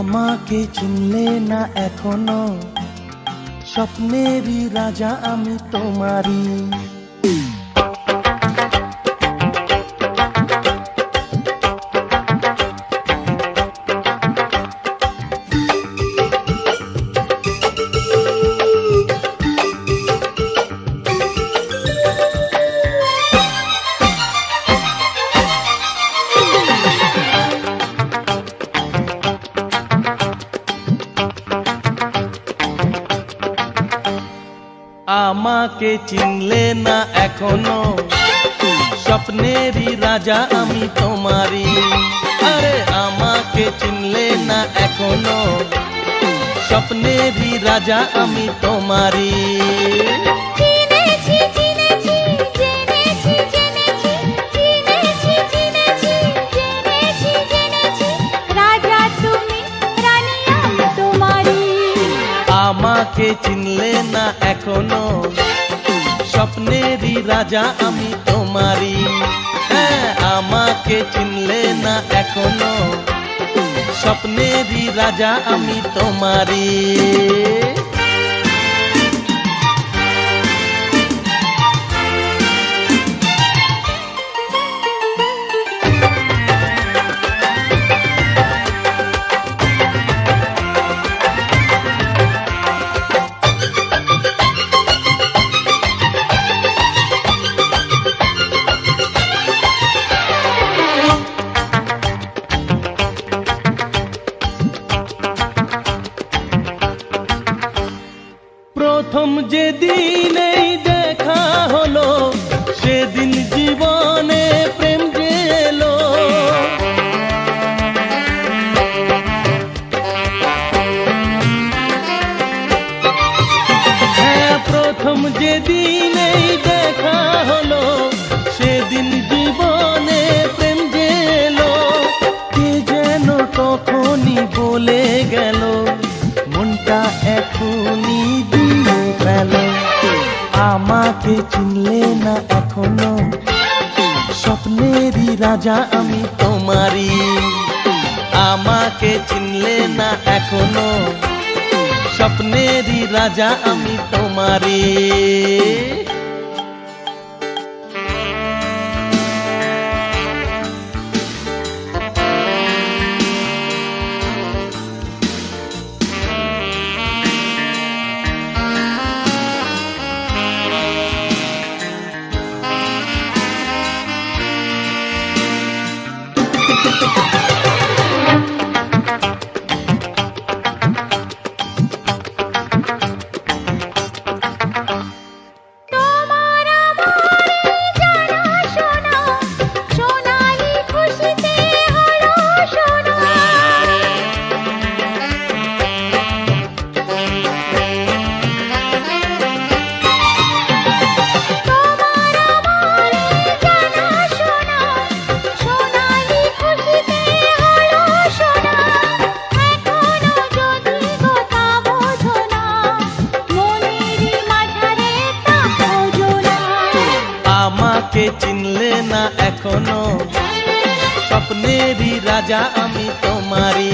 আমাকে চিনলে না এখনো, স্বপ্নেরই রাজা আমি তোমারই। আমাকে চিনলে না এখনো, স্বপ্নেরই রাজা আমি তোমারই। আরে আমাকে চিনলে না এখনো, স্বপ্নেরই রাজা আমি তোমারই। আমাকে চিনলে না এখনো, স্বপ্নেরই রাজা আমি তোমারই। হ্যাঁ, আমাকে চিনলে না এখনো, স্বপ্নেরই রাজা আমি তোমারই। প্রথম যেদিন এই দেখা হলো, সেদিন জীবনে প্রেম যে এলো। হ্যাঁ, প্রথম যেদিন এই দেখা হলো, সেদিন জীবনে প্রেম যে এলো। কে যেন তখনই বলে গেল, মনটা এখনই দিয়ে ফেল। আমাকে চিনলে না এখনো, স্বপ্নেরই রাজা আমি তোমারই। আমাকে চিনলে না এখনো, স্বপ্নেরই রাজা আমি তোমারই। আমাকে চিনলে না এখনো, স্বপ্নেরই রাজা আমি তোমারই।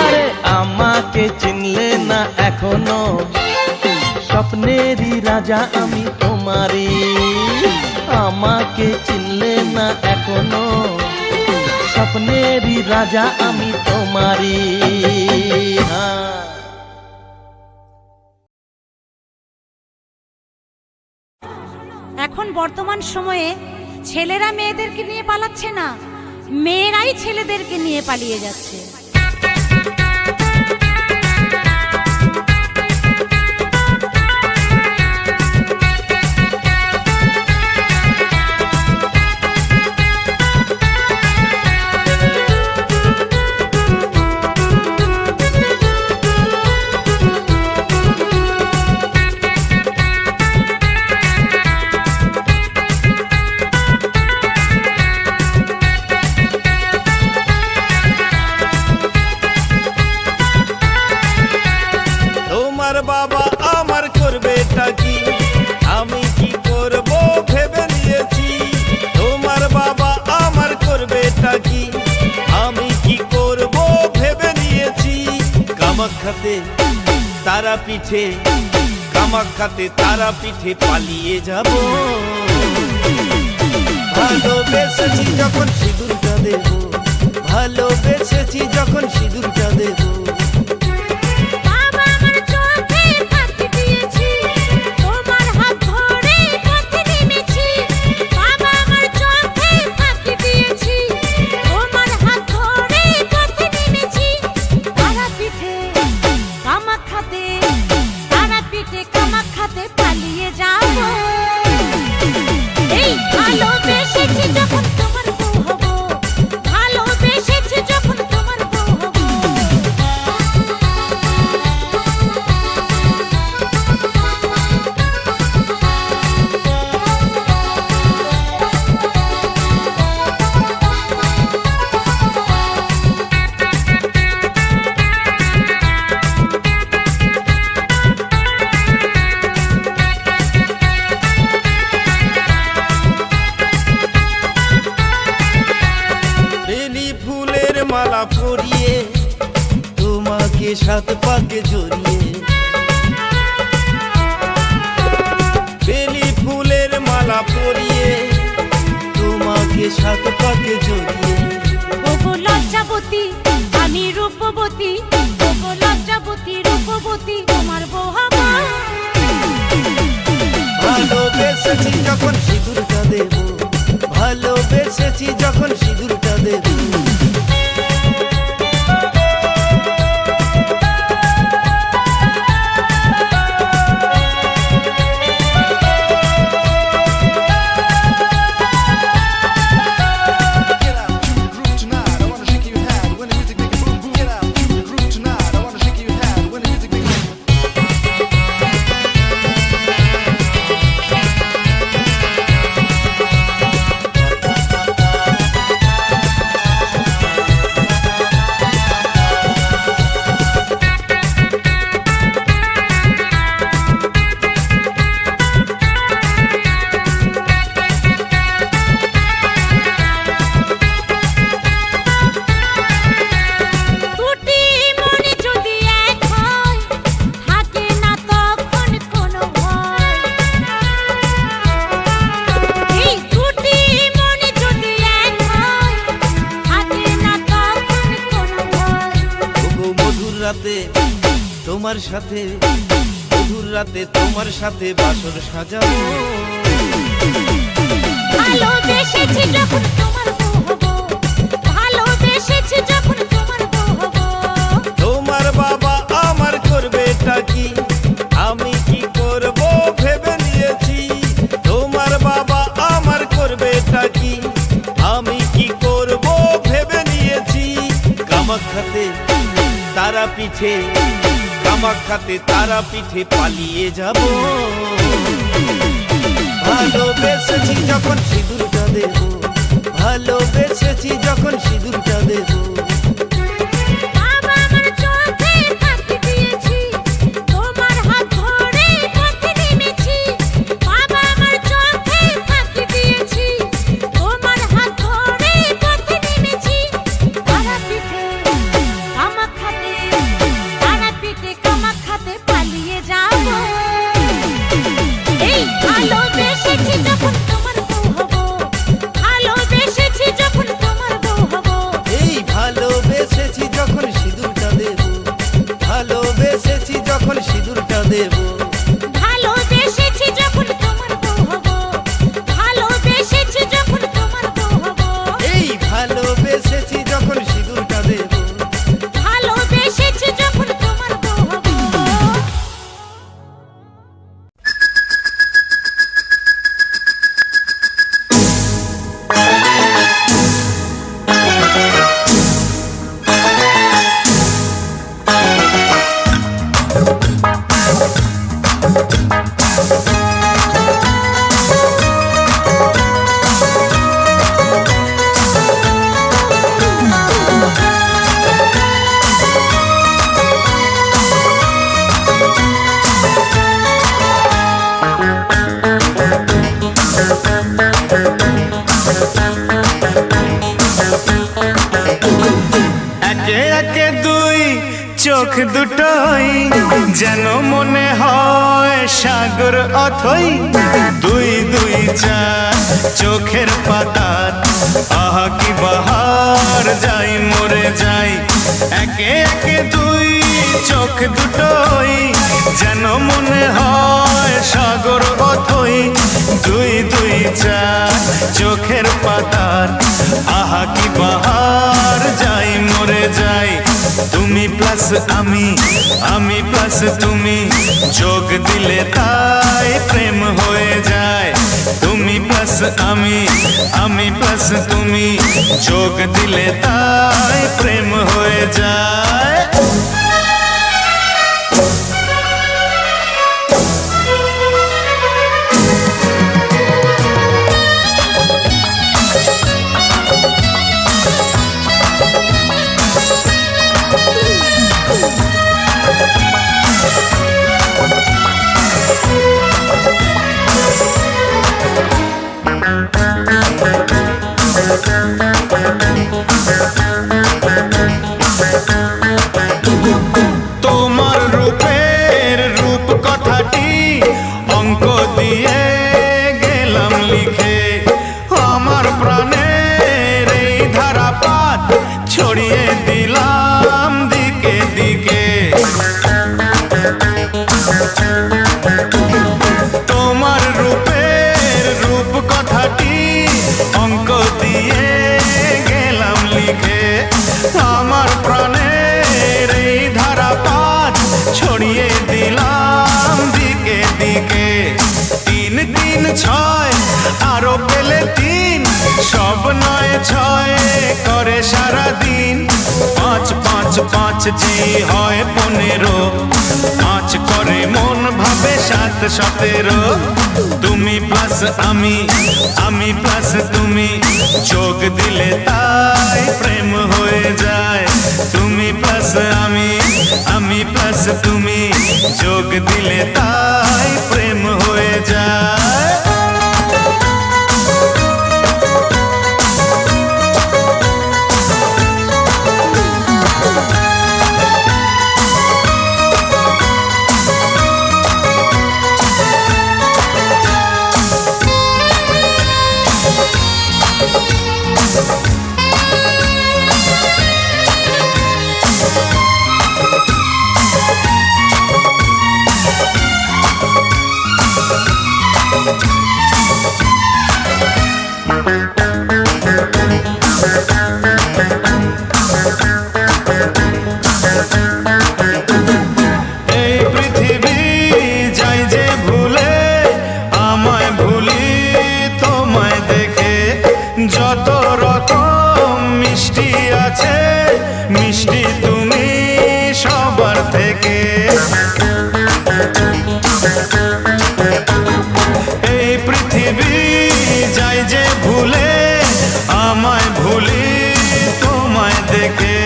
আরে আমাকে চিনলে না এখনো, স্বপ্নেরই রাজা আমি তোমারই। আমাকে চিনলে না এখনো, স্বপ্নেরই রাজা আমি তোমারই। এখন বর্তমান সময়ে ছেলেরা মেয়েদেরকে নিয়ে পালাচ্ছে না, মেয়েরাই ছেলেদেরকে নিয়ে পালিয়ে যাচ্ছে। কামাখ্যাতে তারা পিঠে, কামাখ্যাতে তারা পিঠে পালিয়ে যাব। ভালোবেসেছি যখন সিঁদুরটা দেব, ভালোবেসেছি যখন সিঁদুরটা দেব। মালা পরিয়ে তোমাকে সাত পাকে জড়িয়ে, বেলি ফুলের মালা পরিয়ে তোমাকে সাত পাকে জড়িয়ে। ওগো লজ্জাবতী আমি রূপবতী, ওগো লজ্জাবতী রূপবতী তোমার বউ হব। ভালোবেসেছি যখন সিঁদুরটা দেব, ভালোবেসেছি যখন সিঁদুরটা দেব। তোমার সাথে মধুর রাতে তোমার সাথে বাসর সাজাবো। ভালোবেসেছি যখন তোমার বউ হব, ভালোবেসেছি যখন তোমার বউ হব। তোমার বাবা আমার করবে কি, আমি কি করব ভেবে নিয়েছি। তোমার বাবা আমার করবে কি, আমি কি করব ভেবে নিয়েছি। কামাখ্যাতে তারা পিঠে, কামাখ্যাতে তারা পিঠে পালিয়ে যাব। ভালোবেসেছি যখন সিঁদুরটা দেব, ভালোবেসেছি যখন সিঁদুরটা দেব। সিঁদুরটা দেব। ভালোবেসেছি যখন তোমার বউ হব, ভালোবেসেছি যখন তোমার বউ হব। এই ভালোবেসেছি যখন সিঁদুরটা দেব, ভালোবেসেছি যখন তোমার বউ হব। চোখ দুটোই যেন মনে হয় সাগর অথই দুই দুই চার চোখের পাতার আহা কি বাহার যাই মরে যাই একে একে দুই চোখ দুটোই যেন মনে হয় সাগর অথই দুই দুই চার চোখের পাতার আহা কি বাহার যাই মরে যাই তুমি প্লাস আমি প্লাস তুমি যোগ দিলে তাই প্রেম হয়ে যায় তুমি প্লাস আমি প্লাস তুমি যোগ দিলে তাই প্রেম হয়ে যায় তোমার রূপের রূপ কথাটি অঙ্ক দিয়ে গেলাম লিখে আমার প্রাণের এই ধারাপাত ছড়িয়ে দিলাম দিকে দিকে তোমার রূপের রূপ কথাটি অঙ্ক দিয়ে গেলাম লিখে আমার প্রাণের এই ধারাপাত ছড়িয়ে দিলাম দিকে দিকে তিন তিন ছয় আরো পেলে তিন সব নয় ছয় করে সারাদিন পাঁচ পাঁচ পাঁচ জি হয় 15 পাঁচ করে মন ভাবে 7 17 তুমি প্লাস আমি প্লাস তুমি যোগ দিলে তাই প্রেম হয়ে যায় তুমি প্লাস আমি প্লাস তুমি যোগ দিলে তাই প্রেম হয়ে যায় এই পৃথিবী যাই যে ভুলে আমায় ভুলি তোমায় দেখে যত রকম মিষ্টি আছে মিষ্টি তুমি সবার থেকে এই পৃথিবী যাই যে ভুলে আমায় ভুলি তোমায় দেখে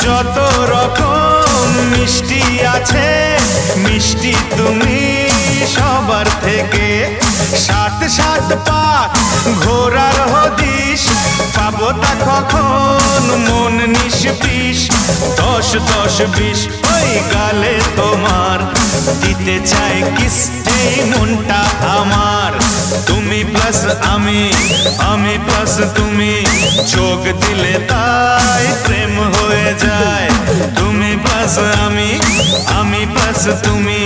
যত রকম মিষ্টি আছে মিষ্টি তুমি সবার থেকে 7 পাক ঘোরার হদিশ পাবো তা কখন মন নিষ্পিস 10 20 ওই গালে তোমার দিতে চাই কিস এই মনটা আমার তুমি প্লাস আমি প্লাস তুমি যোগ দিলে তাই প্রেম হয়ে যায় তুমি প্লাস আমি প্লাস তুমি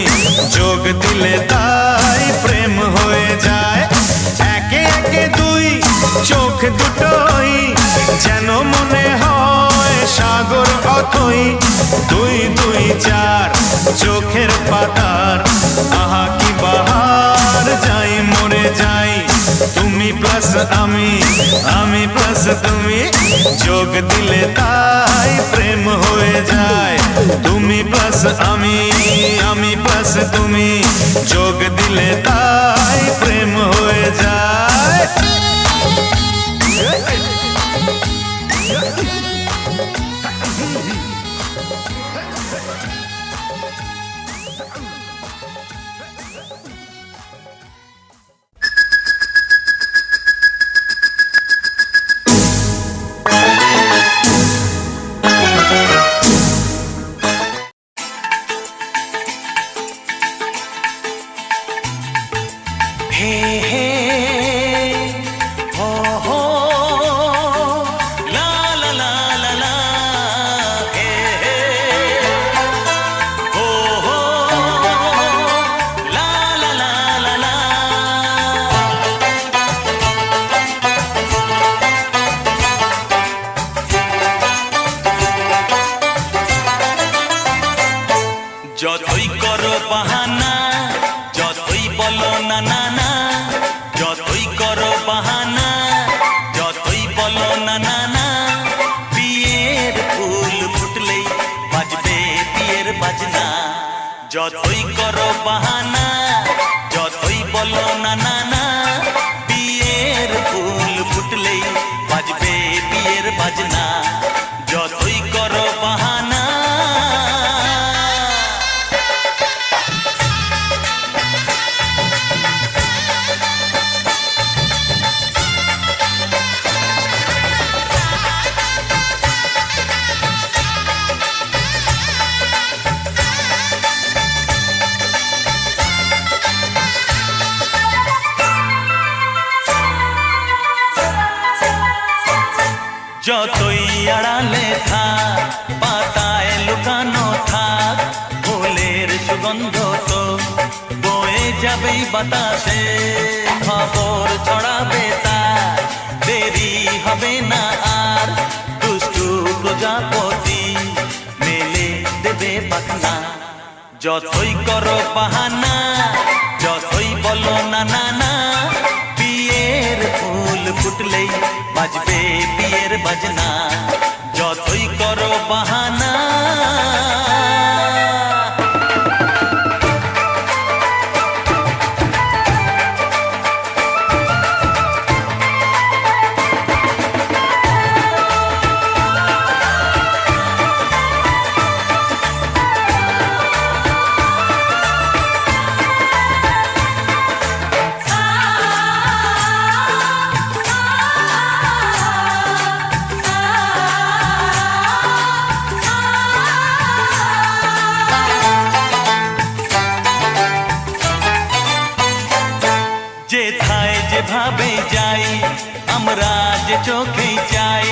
যোগ দিলে তাই প্রেম হয়ে যায় একে একে দুই চোখ দুটোই যেন মনে হয় সাগর অথই দুই দুই চার চোখের পাতার আহা কি বাহার যাই মরে যাই তুমি প্লাস আমি প্লাস তুমি যোগ দিলে তাই প্রেম হয়ে যায় তুমি প্লাস আমি প্লাস তুমি যোগ দিলে তাই প্রেম হয়ে যায় যতই করো বাহানা, যতই বলো না না না, যতই করো বাহানা, যতই বলো না না না, বিয়ের ফুল ফুটলেই বাজবে বিয়ের বাজনা। যতই করো বাহানা, যতই বলো না না না, বিয়ের ফুল ফুটলেই বাজবে বিয়ের বাজনা। যতই করো বাহানা। যতই আড়ালে থাক, পাতায় লুকানো থাক, ফুলের সুগন্ধ তো বয়ে যাবেই বাতাসে। খবর ছড়াবে তার, দেরি হবে না আর, দুষ্টু প্রজাপতি মেলে দেবে পাখনা। যতই করো বাহানা, যতই বলো না না না, বিয়ের ফুল ফুটলেই বাজবে বিয়ের বাজনা। যতই করো বাহানা। যেথায় যেভাবে যাই, আমরা যে চোখেই চাই,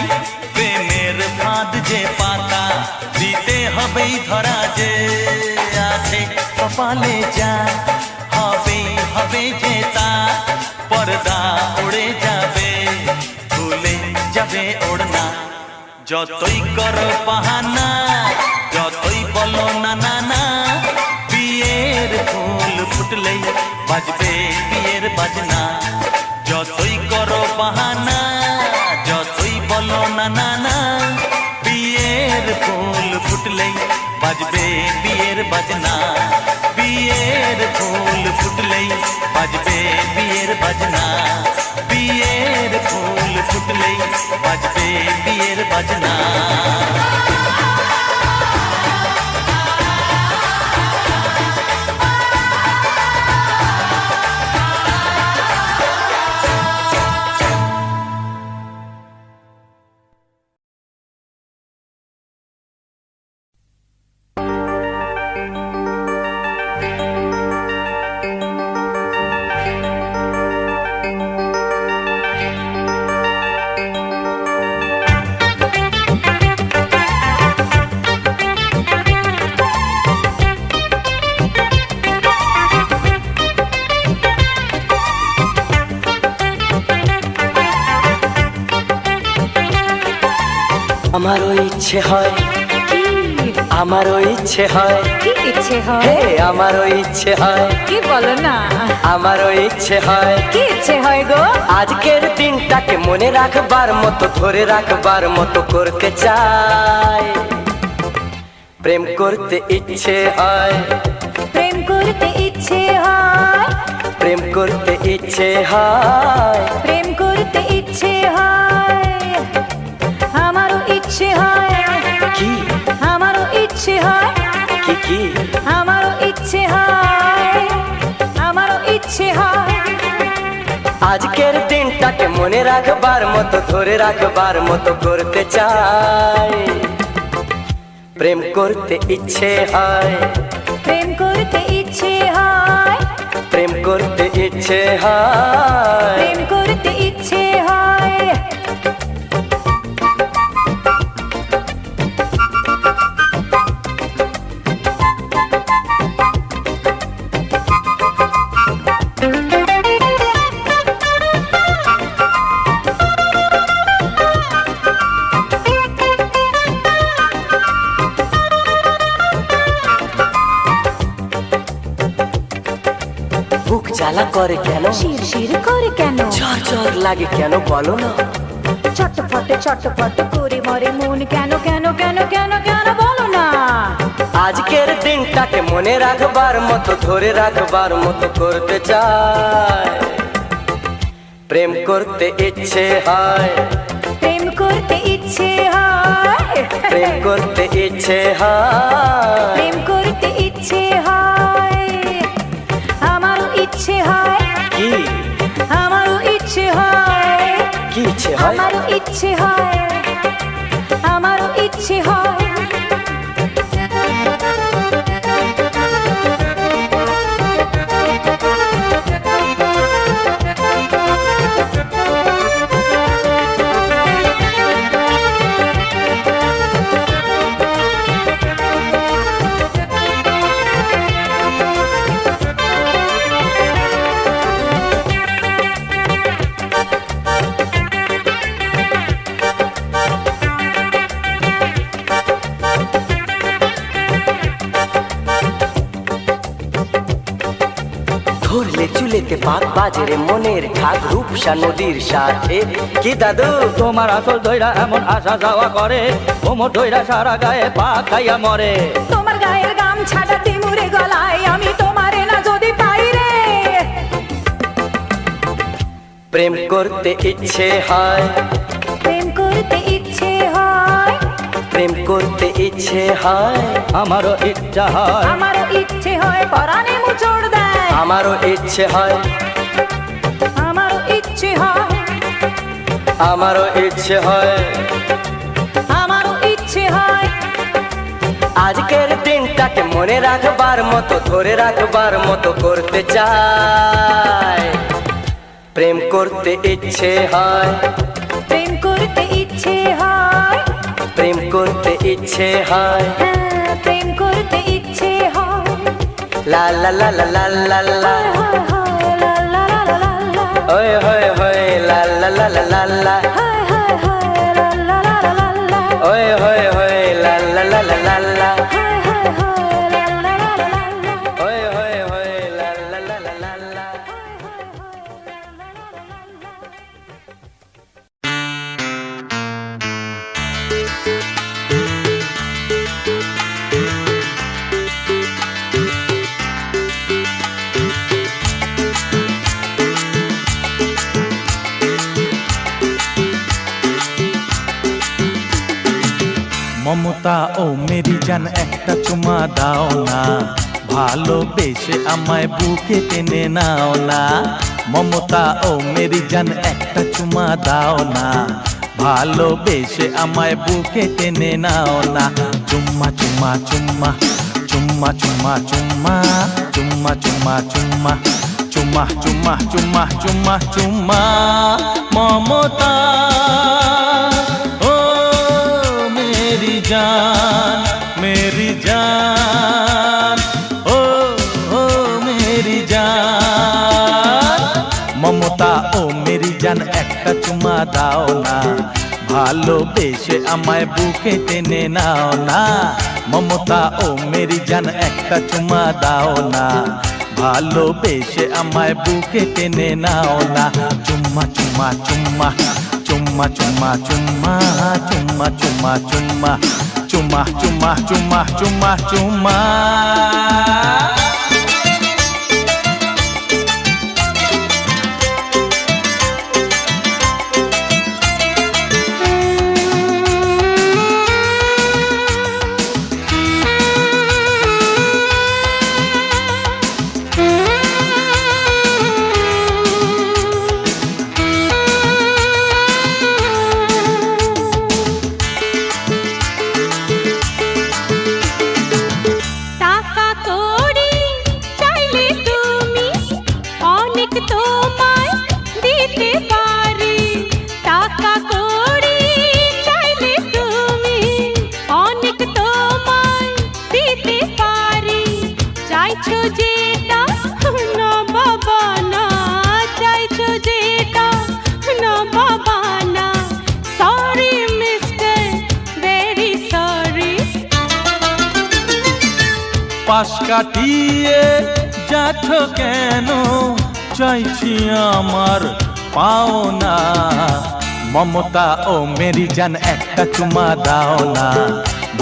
প্রেমের ফাঁদ যে পাতা দিতে হবেই ধরা। যে আছে কপালে যা হবেই হবে যে তা, পর্দা উড়ে যাবে, ভুলে যাবে ওড়না। যতই করো বাহানা, যতই বলো না না না, বিয়ের ফুল ফুটলেই বাজবে বিয়ের বাজনা। যতই করো বাহানা, যতই বলো না না না, বিয়ের ফুল ফুটলেই বাজবে বিয়ের বাজনা। বিয়ের ফুল ফুটলেই বাজবে বিয়ের বাজনা। বিয়ের ফুল ফুটলেই বাজবে বিয়ের বাজনা। আমারও ইচ্ছে হয়, আমারও ইচ্ছে হয়, কি ইচ্ছে হয়? হে আমারও ইচ্ছে হয়, কি বলো না, আমারও ইচ্ছে হয়, কি ইচ্ছে হয় গো? আজকের দিনটাকে মনে রাখবার মতো, ধরে রাখবার মতো করতে চাই। প্রেম করতে ইচ্ছে হয়, প্রেম করতে ইচ্ছে হয়, প্রেম করতে ইচ্ছে হয়, প্রেম করতে ইচ্ছে হয়। আমারও ইচ্ছে হয়, কি আমারও ইচ্ছে হয়, কি কি আমারও ইচ্ছে হয়, আমারও ইচ্ছে হয়। আজকের দিনটাকে মনে রাখবার মতো, ধরে রাখবার মতো করতে চাই। প্রেম করতে ইচ্ছে হয়, প্রেম করতে ইচ্ছে হয়, প্রেম করতে ইচ্ছে হয়, প্রেম করতে ইচ্ছে হয়। জ্বালা করে কেন, শিরশির করে কেন, ঝড় ঝড় লাগে কেন বলো না। ছটফট করে মরে মন কেন কেন কেন কেন কেন বলো না। আজকের দিনটাকে মনে রাখবার মতো, ধরে রাখবার মতো করতে চাই। প্রেম করতে ইচ্ছে হয়, প্রেম করতে ইচ্ছে হয়, প্রেম করতে ইচ্ছে হয়, প্রেম করতে ইচ্ছে হয়। আমারও ইচ্ছে হয়, কি আমারও ইচ্ছে হয়, কি ইচ্ছে হয়? আমারও ইচ্ছে হয়, আমারও ইচ্ছে হয়। ধরলে চুলেতে পাক বাজে রে মনের ঠাক, রূপসা নদীর সাথে। কি দাদু তোমার আসল ধৈরা এমন আসা যাওয়া করে, ওমর ধৈরা সারা গায়ে পা খাইয়া মরে। তোমার গায়ের গামছাটা তিমুরে গলায়, আমি তোমারে না যদি পাই রে। প্রেম করতে ইচ্ছে হয়, প্রেম করতে ইচ্ছে হয়, প্রেম করতে ইচ্ছে হয়, আমারও ইচ্ছা হয়, আমারও ইচ্ছে হয় পরাণে মুচড় দেয়। আমারও ইচ্ছে হয়, আমারও ইচ্ছে হয়, আমারও ইচ্ছে হয়। আমারও ইচ্ছে হয়। আজকের দিনটাকে মনে রাখবার মতো, ধরে রাখবার মতো করতে চাই। প্রেম করতে ইচ্ছে হয়, প্রেম করতে ইচ্ছে হয়, প্রেম করতে ইচ্ছে হয়। হ্যাঁ, প্রেম করতে ইচ্ছে হয়। লা লা লা লা লা লা লা, হায় হায় লা লা লা লা লা লা, ওই হয় হয় লা লা লা লা লা লা, হায় হায় হায় লা লা লা লা লা লা, ওই হয় হয় লা লা লা লা লা লা, হায় হায় হায় লা লা লা লা লা লা। ওই হয় হয় লা লা লা লা লা লা। মমতা ও মেরি জান একটা চুমা দাও না, ভালোবেসে আমায় বুকে টেনে নাও না। মমতা ও মেরি জান একটা চুমা দাও না, ভালোবেসে আমায় বুকে টেনে নাও না। চুম্মা চুম্মা চুম্মা চুম্মা চুম্মা চুম্মা চুম্মা চুম্মা চুম্মা চুম্মা চুম্মা চুম্মা চুম্মা চুম্মা। মমতা मेरी जान, मेरी जान, ओ मेरी जान। মমতা ও মেরি জান একটা চুমা দাও না, ভালোবেসে আমায় বুকে টেনে নাও না। মমতা ও মেরি জান একটা চুমা দাও না, ভালোবেসে আমায় বুকে টেনে নাও না। চুম্মা চুম্মা চুম্মা চুম্মা চুম্মা চুম্মা চুম্মা চুম্মা চুম্মা চুম্মা চুম্মা চুম্মা চুম্মা চুম্মা। পাশ কাটিয়ে যাচ্ছ কেন, চাইছি আমার পাওনা। মমতা ও মেরি জান একটা চুমা দাও না,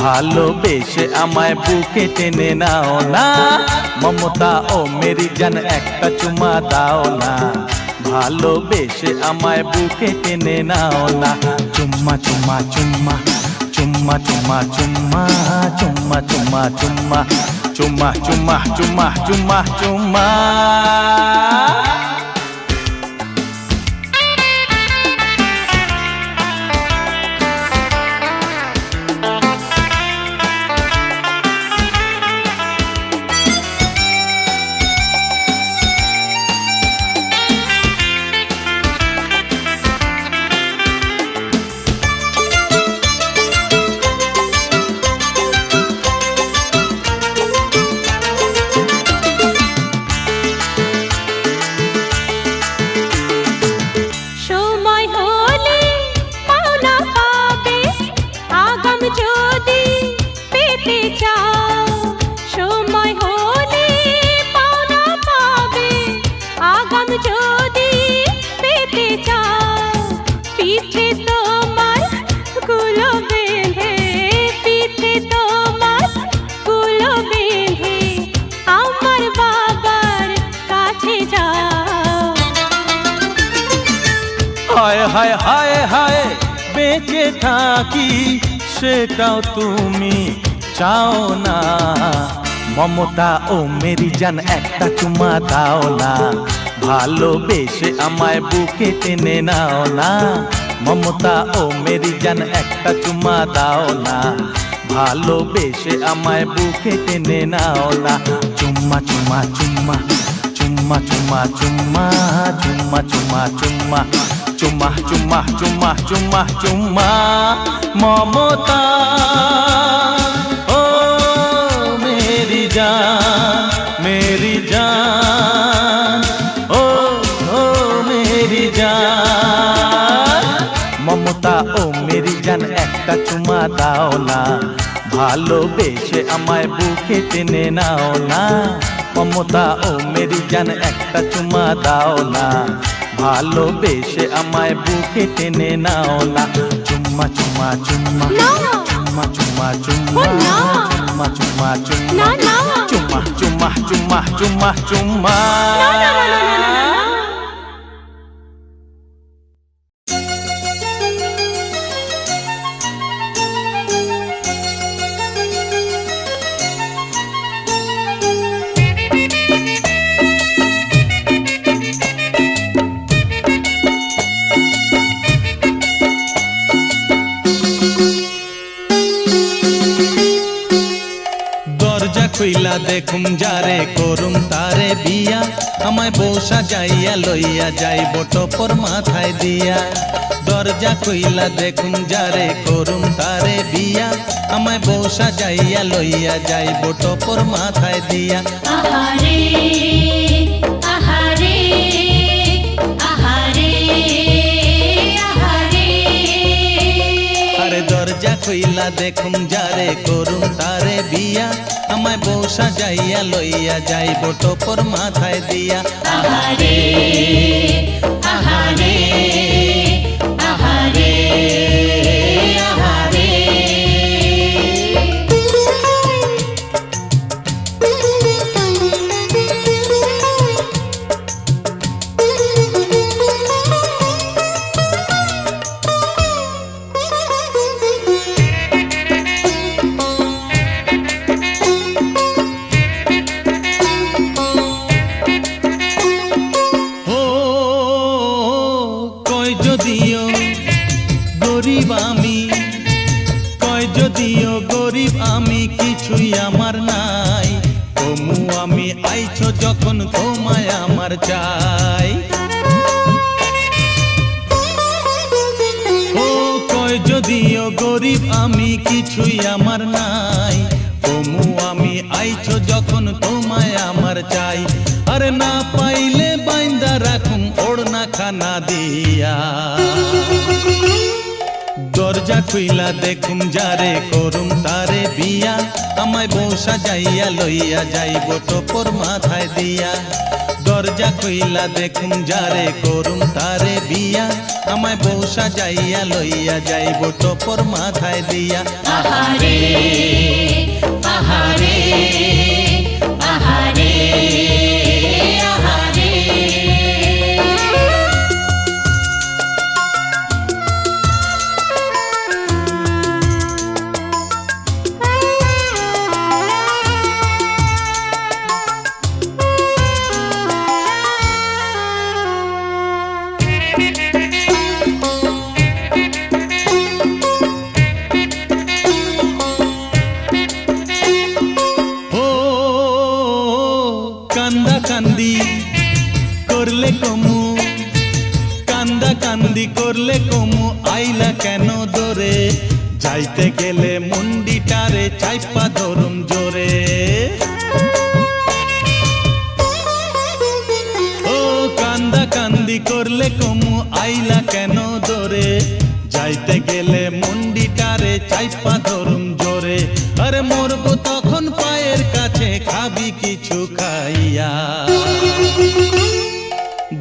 ভালোবেসে আমায় বুকে টেনে নাও না। মমতা ও মেরি জান একটা চুমা দাও না, ভালোবেসে আমায় বুকে টেনে নাও না। চুম্মা চুম্মা চুম্মা চুম্মা চুম্মা চুম্মা চুম্মা চুম্মা চুম্মা চুম্মা চুম্মা চুম্মা চুম্মা চুম্মা। হায় হায় হায় হায় বেঁচে থাকি সেটাও তুমি চাও না। মমতা ও মেরি জান একটা চুমা দাও না, ভালোবেসে আমায় বুকে টেনে নাও না। মমতা ও মেরি জান একটা চুমা দাও না, ভালোবেসে আমায় বুকে টেনে নাও না। চুম্মা চুম্মা চুম্মা চুম্মা চুম্মা চুম্মা চুম্মা চুম্মা চুম্মা চুম্মা চুম্মা চুম্মা চুম্মা চুম্মা। মমতা ও মেরি জান মেরি জান ও ও মেরি জান। মমতা ও মেরি জান একটা চুমা দাও না, ভালোবেসে আমায় বুকে টেনে নাও না। মমতা ও মেরি জান একটা চুমা দাও না, ভালোবেসে আমায় বুকে টেনে নাও না। চুম্মা চুম্মা চুম্মা চুম্মা চুম্মা চুম্মা চুম্মা চুম্মা চুম্মা চুম্মা চুম্মা চুম্মা চুম্মা চুম্মা। খুইলা দেখুম যারে করুম তারে বিয়া, আমায় বৌসা যাইয়া লইয়া যাইব টপর মাথায় দিয়া। দরজা খুইলা দেখুম যারে করুম তারে বিয়া, আমায় বৌসা যাইয়া লইয়া যাইব টপর মাথায় দিয়া। আহারে আহারে আহারে আহারে। আরে দরজা খুইলা দেখুম যারে করুম তারে বিয়া, আমায় বৌসা যাইয়া লইয়া যাইব টপর মাথায় দিয়া। আহারে আহারে আহারে আহারে। কিছুই আমার নাই, তমু আমি আইছো যখন তোমায় আমার চাই। ও কয় যদিও গরিব আমি কিছুই আমার নাই, তমু আমি আইছো যখন তোমায় আমার চাই। আরে না পাইলে বাইন্দা রাখুম ওড়না খানা দিয়া। দরজা খুইলা দেখুম যারে করুম তারে বিয়া আমায় বউ সাজাইয়া লইয়া যাইব টপর মাথায় দিয়া দরজা খুইলা দেখুম যারে করুম তারে বিয়া আমায় বউ সাজাইয়া লইয়া যাইব টপর মাথায় দিয়া আহারে আহারে আহারে আহারে ও কান্দা কান্দি করলে কমু কান্দা কান্দি করলে কমু আইলা কেন দরে যাইতে গেলে মুন্ডিটারে চাইপা ধরুম জোরে ও কান্দা কান্দি করলে কমু আইলা কেন দরে যাইতে গেলে মুন্ডিটারে চাইপা ধরুম জোরে আরে মরবো তখন পায়ের কাছে খাবি কিছু খাইয়া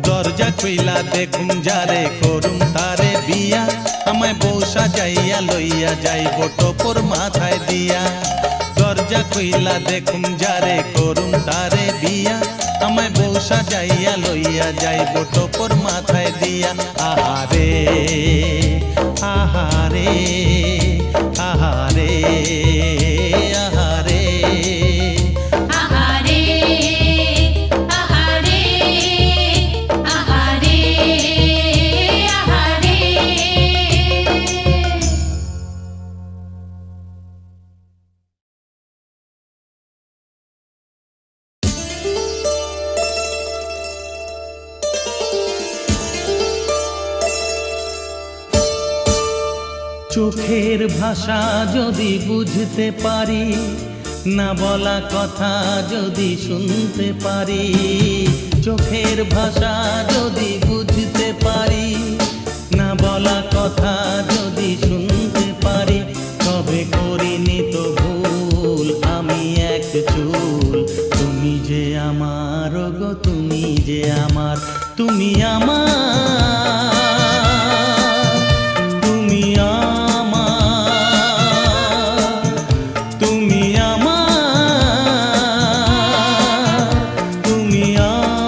দরজা খুইলা দেখুম যারে করুম তারে বিয়া আমায় বউ সাজাইয়া লইয়া যাইব টপর মাথায় দিয়া দরজা খুইলা দেখুম যারে করুম তারে বিয়া আমায় বউ সাজাইয়া লইয়া যাইব টপর মাথায় দিয়া আহারে আহারে আহারে আহারে আহারে আহারে আহারে আহারে চোখের ভাষা যদি বুঝতে পারি না বলা কথা যদি শুনতে পারি চোখের ভাষা যদি বুঝতে পারি না বলা কথা যদি শুনতে পারি তবে করিনি তো ভুল আমি এক চুল তুমি যে আমার গো তুমি যে আমার তুমি আমার তুমি আমার তুমি আমার তুমি আমার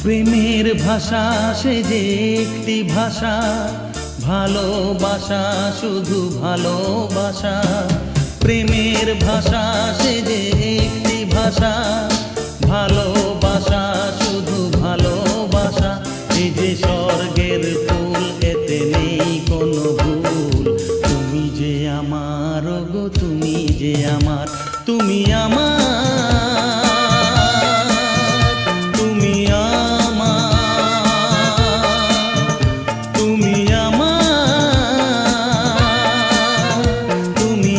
প্রেমের ভাষা সে যে একটি ভাষা ভালোবাসা শুধু ভালোবাসা প্রেমের ভাষা সে যে একটি ভাষা ভালোবাসা শুধু ভালোবাসা এই যে স্বর্গের ফুল এতে নেই কোনো ভুল তুমি যে আমার গো তুমি যে আমার তুমি আমার তুমি আমার তুমি আমার তুমি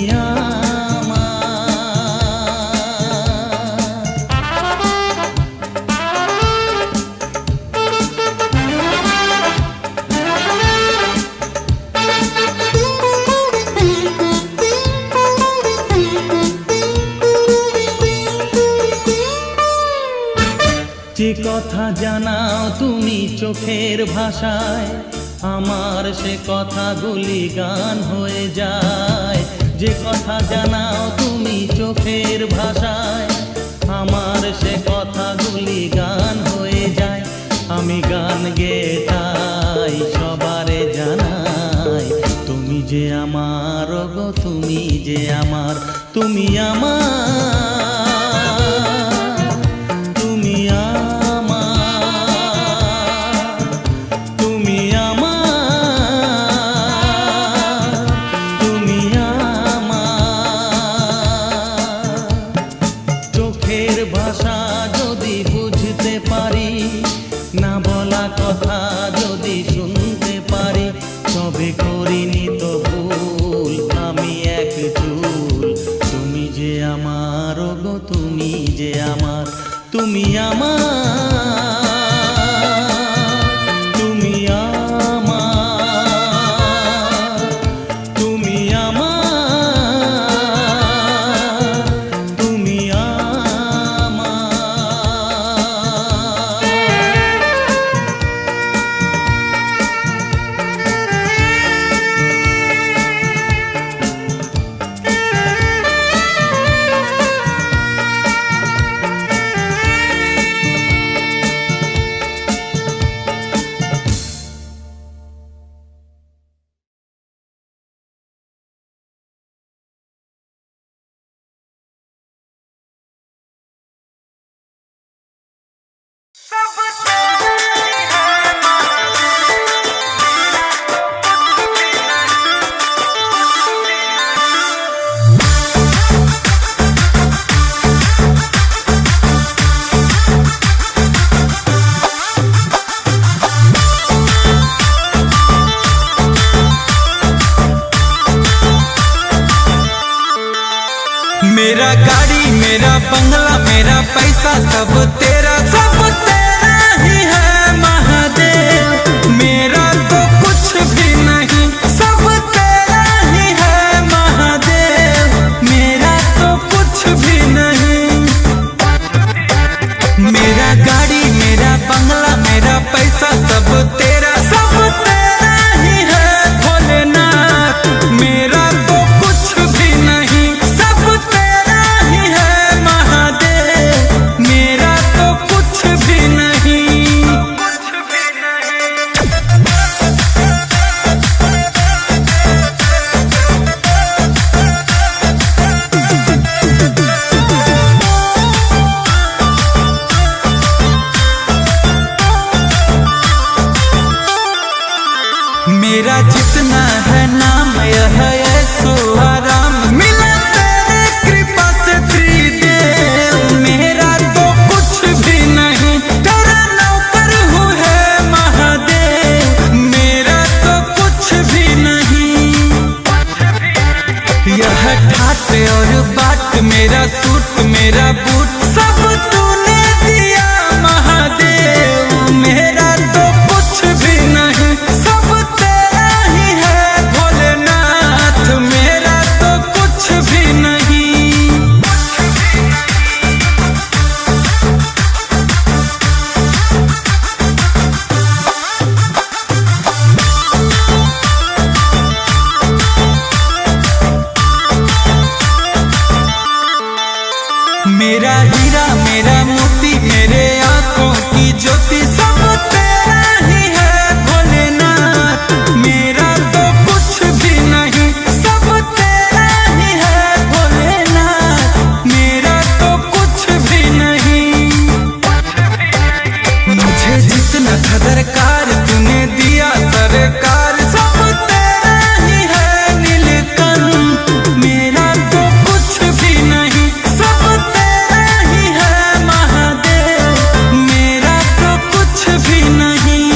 যে কথা জানাও তুমি চোখের ভাষায় আমার সে কথাগুলি গান হয়ে যায় যে কথা জানাও তুমি চোখের ভাষায় আমার সে কথাগুলি গান হয়ে যায় আমি গান গেয়ে তাই সবারে জানাই তুমি যে আমার গো তুমি যে আমার তুমি আমার তুমি আমার তুমি আমার তুমি আমার চোখের ভাষা যদি বুঝতে পারি না বলা আমার, তুমি আমার, তুমি আমার, তুমি मेरा गाड़ी मेरा बंगला मेरा पैसा सब तेरा ही है महादेव। मेरा तो कुछ भी नहीं, सब तेरा ही है महादेव। मेरा तो कुछ भी नहीं। मेरा गाड़ी मेरा बंगला मेरा पैसा सब तेरा ही है भोलेनाथ। मेरा तो कुछ भी नहीं, सब तेरा ही है महादेव। मेरा तो कुछ भी नहीं। मेरा जितना है नाम यह यीशु आराम मिला तेरे कृपा से त्रिदेव। मेरा तो कुछ भी नहीं, तेरा नौकर हूँ है महादेव। मेरा तो कुछ भी नहीं। यह ठाट और बाट मेरा सूट मेरा बूट सब तूने दिया महादेव। मेरा तो कुछ भी नहीं, सब तेरा ही है भोलेनाथ। मेरा तो कुछ भी नहीं। मेरा हीरा मेरा मोती मेरे आंखों की ज्योति सब तेरा ही है भोलेनाथ। मेरा तो कुछ भी नहीं, सब तेरा ही है भोलेनाथ। मेरा तो कुछ भी नहीं। मुझे जितना था दरकार तूने दिया सरकार, सब तेरा ही है नीलकंठ। मेरा तो कुछ भी नहीं, सब तेरा ही है महादेव। मेरा तो कुछ भी नहीं।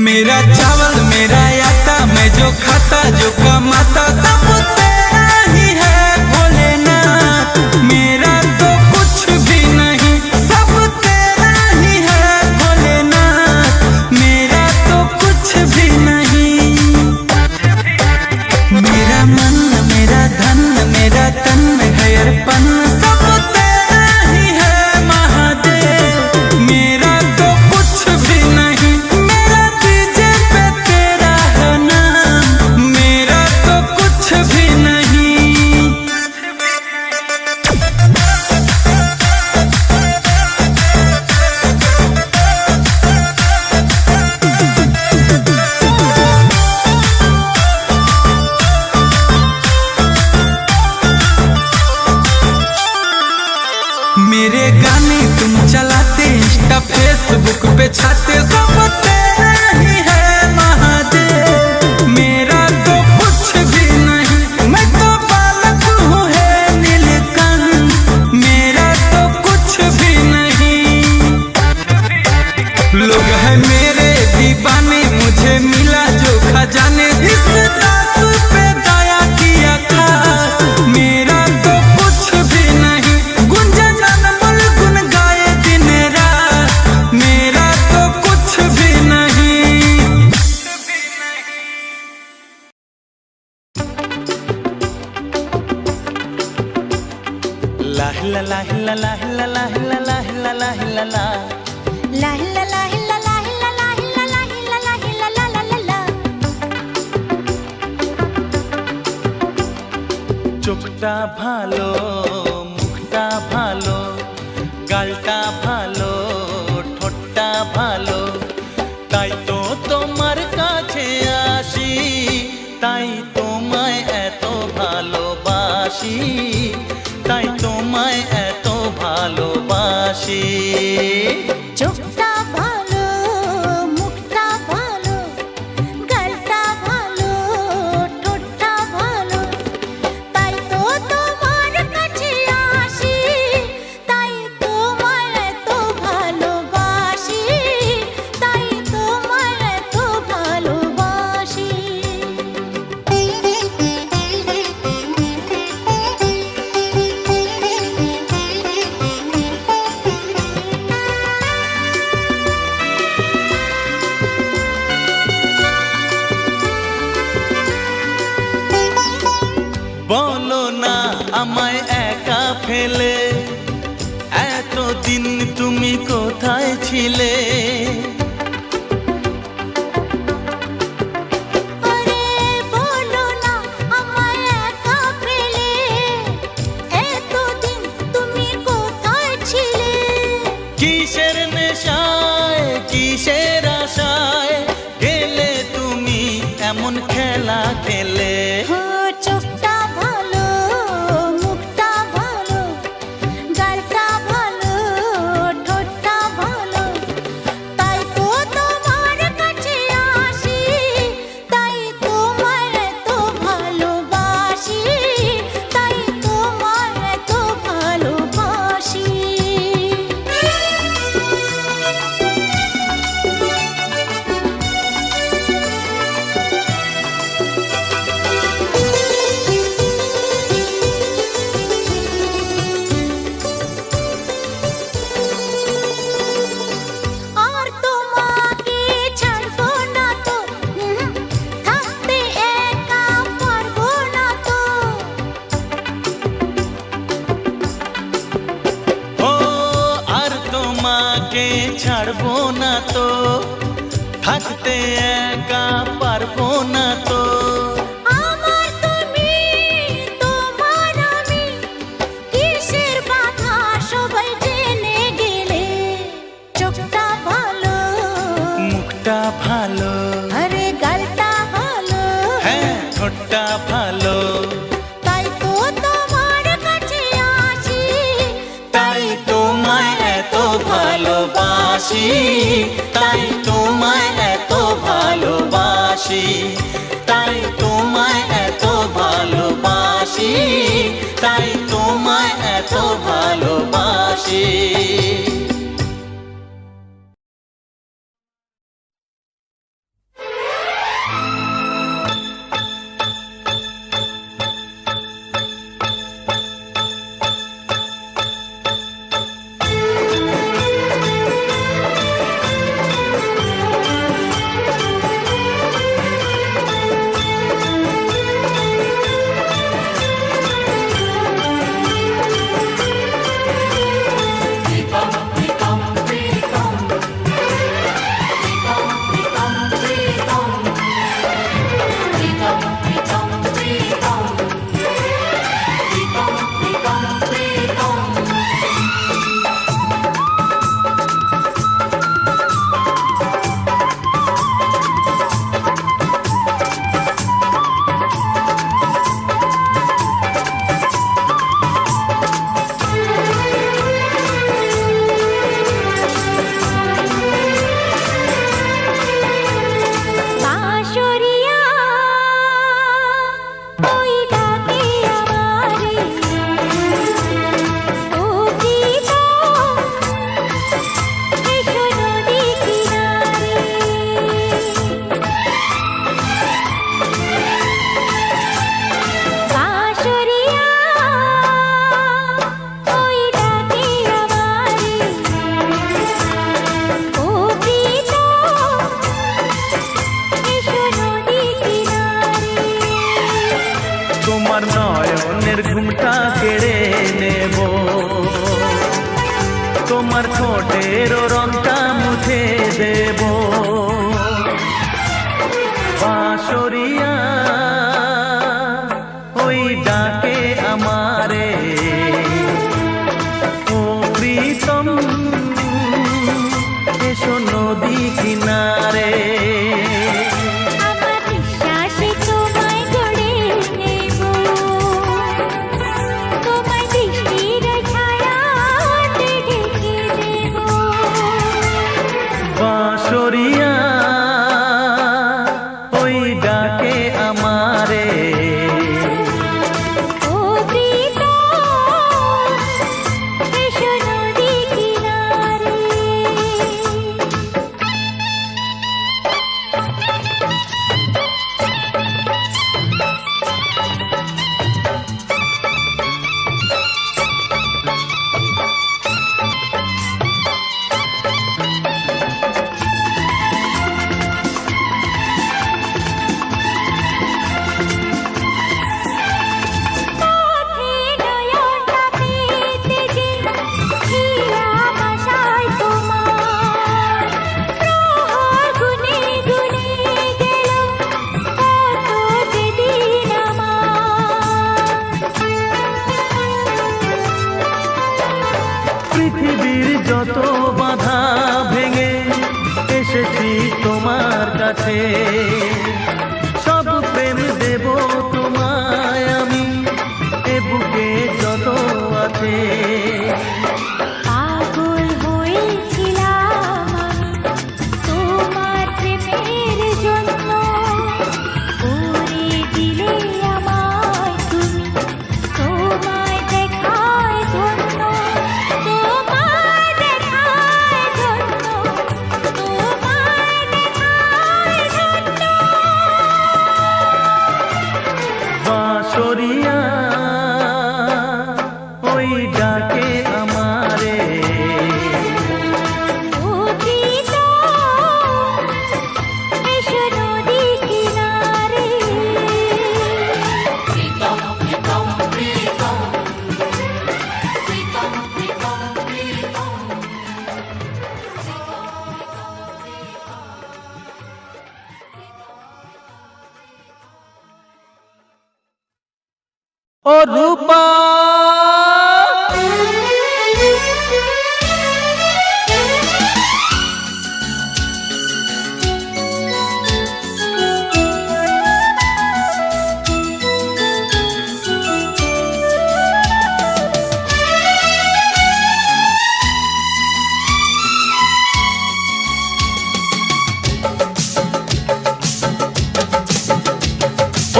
मेरा चावल मेरा आटा मैं जो खाता जो कमाता सब तेरा ही है भोलेनाथ। मेरा तो कुछ भी नहीं, सब तेरा ही है भोलेनाथ। मेरा तो कुछ भी नहीं। मेरा मन मेरा धन मेरा तन है अर्पण सब तेरा ही है महादेव। मेरा तो कुछ भी नहीं। मेरा डीजे पे तेरा है नाम। मेरा तो कुछ भी नहीं। मेरे गाने तुम चलाते इंस्टा फेसबुक पे छाते सब तेरा ही है महादेव। मेरा तो कुछ भी नहीं, मैं तो बालक हूँ है नीलकंठ। लोग है मेरे दीवाने, मुझे मिला जो खजाने, इस दास पे दया किया खास। मेरा तो कुछ भी नहीं, गुंजन अनमोल गुन गाए दिन रात, मेरा तो कुछ भी नहीं। लाह ला लाह ला लाह ला लाह ला लाह ला लाह ला ला ला ला ला ला ला ला ला ला ला ला ला ला ला। চোখটা ভালো, মুখটা ভালো, গালটা ভালো, ঠোঁটটা ভালো, তাই তো তোমার কাছে আসি, তাই তোমায় এত ভালোবাসি, তাই তোমায় এত ভালোবাসি। চোখটা ভালো, মুখটা ভালো, গালটা ভালো, ঠোঁটটা ভালো, তাই তো তোমার কাছে আসি, তাই তোমায় এত ভালোবাসি, তাই তোমায় এত ভালোবাসি। বলো না আমায় একা ফেলে, এতদিন তুমি কোথায় ছিলে? আরে বলো না আমায় একা ফেলে, এতদিন তুমি কোথায় ছিলে? কিসের নেশায়, কিসের আশায় গেলে তুমি এমন খেলা খেলে? চোখটা ভালো, মুখটা ভালো, গালটা ভালো, ঠোঁটটা ভালো, তাই তো তোমার কাছে আসি, তাই তোমায় এত ভালোবাসি, তাই তোমায় এত ভালোবাসি। আর তোমাকে ছাড়বো না তো, থাকতে একা পারবো না তো। ও আর তোমাকে ছাড়বো না তো, থাকতে একা পারবো না তো। আমার তুমি, তোমার আমি, কিসের বাধা সবাই জেনে গেলে? চোখটা ভালো, মুখটা ভালো, আরে গালটা ভালো, হ্যাঁ ঠোঁটটা ভালো, তাই তো তোমার কাছে আসি, তাই তোমায় এত ভালোবাসি, তাই তোমায় এত ভালোবাসি, তাই তোমায় এত ভালোবাসি, তাই তোমায় এত ভালোবাসি। Viva দেব বাঁশরিয়া ওই ডাকে আমারে ও প্রীতম এসো নদী কিনারে আমার বিশ্বাসে তোমায় গড়ে নেব, তোমায় দৃষ্টির ছায়াতে ঢেকে দেব। বাঁশরিয়া ওই ডাকে আমারে ও প্রীতম এসো নদী কিনারে। পথে নয়নটা পেতে যে ছিলাম আশায় তোমার, প্রহর গুনে গুনে গেল কত যে দিন আমার। পৃথিবীর যত বাধা ভেঙে এসেছি তোমার কাছে, সব প্রেম দেব তোমায় আমি এ বুকে যত আছে। পাগল হয়েছিলাম আমি তোমার প্রেমের জন্য, করে দিলে আমায় তুমি তোমায় দেখায় ধন্য, তোমায় দেখায় ধন্য, তোমায় দেখায় ধন্য। বাঁশরিয়া ওই ডাকে আমারে ও প্রীতম এসো নদী কিনারে। ও রূপা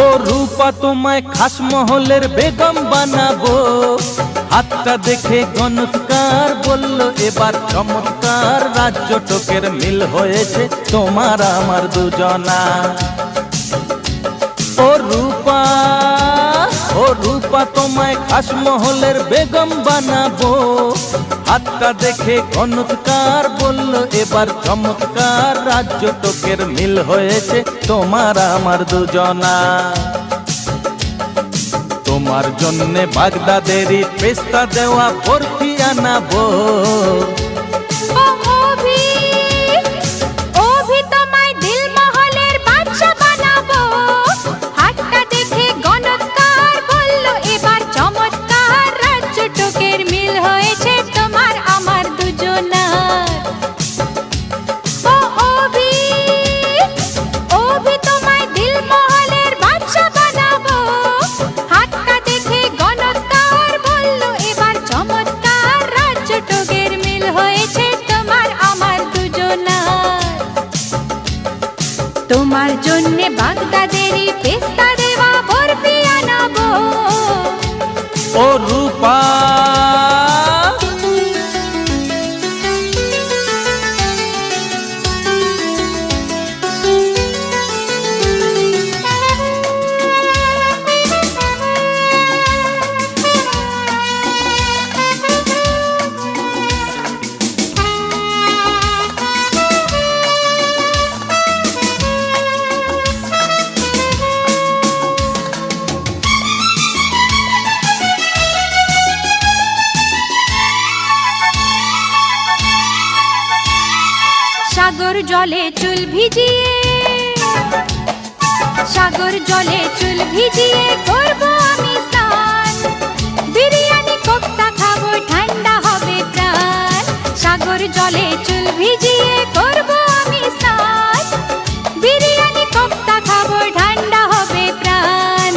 ও রূপা তোমায় খাস মহলের বেগম বানাবো, হাতটা দেখে গণৎকার বলল এবার চমৎকার, রাজ্য টোকের মিল হয়েছে তোমার আমার দুজনা। ও রূপা তোমায় খাস মহলের বেগম বানাবো, হাতটা দেখে গণৎকার বলল এবার চমৎকার, রাজ্য টোকের মিল হয়েছে তোমার আমার দুজনা। তোমার জন্যে বাগদাদেরই পেস্তা দেওয়া বরফি আনাবো, ও অভি, অভি তোমায় দিল মহলের বাদশা বানাবো, হাতটা দেখে গণৎকার বলল এবার চমৎকার, রাজ্য টোকের মিল হয়েছে তোমার আমার দুজনার। ও অভি, অভি তোমায় দিল মহলের বাদশা বানাবো, হাতটা দেখে গণৎকার বলল এবার চমৎকার, রাজ্য টোকের মিল হয়েছে তোমার আমার দুজনার। তোমার জন্যে বাগদাদেরই পেস্তা দেওয়া বরফি আনাবো, ও রূপা সাগর জলে চুল ভিজিয়ে, সাগর জলে চুল ভিজিয়ে করব আমি স্নান। বিরিয়ানি কোপ্তা খাবো, ঠান্ডা হবে প্রাণ। সাগর জলে চুল ভিজিয়ে করব আমি স্নান। বিরিয়ানি কোপ্তা খাবো, ঠান্ডা হবে প্রাণ।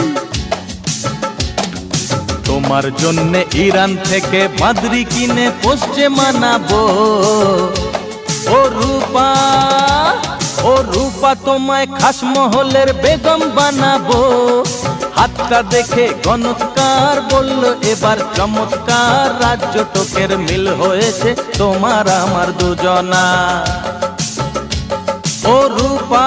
তোমার জন্যে ইরান থেকে মাদরি কিনে পোষে মানাবো। ও রূপা, ও রূপা তোমায় খাসমহলের বেগম বানাবো। হাতটা দেখে গণৎকার বলল এবার চমৎকার। রাজ্য টোকের মিল হয়েছে তোমার আমার দুজনা। ও রূপা,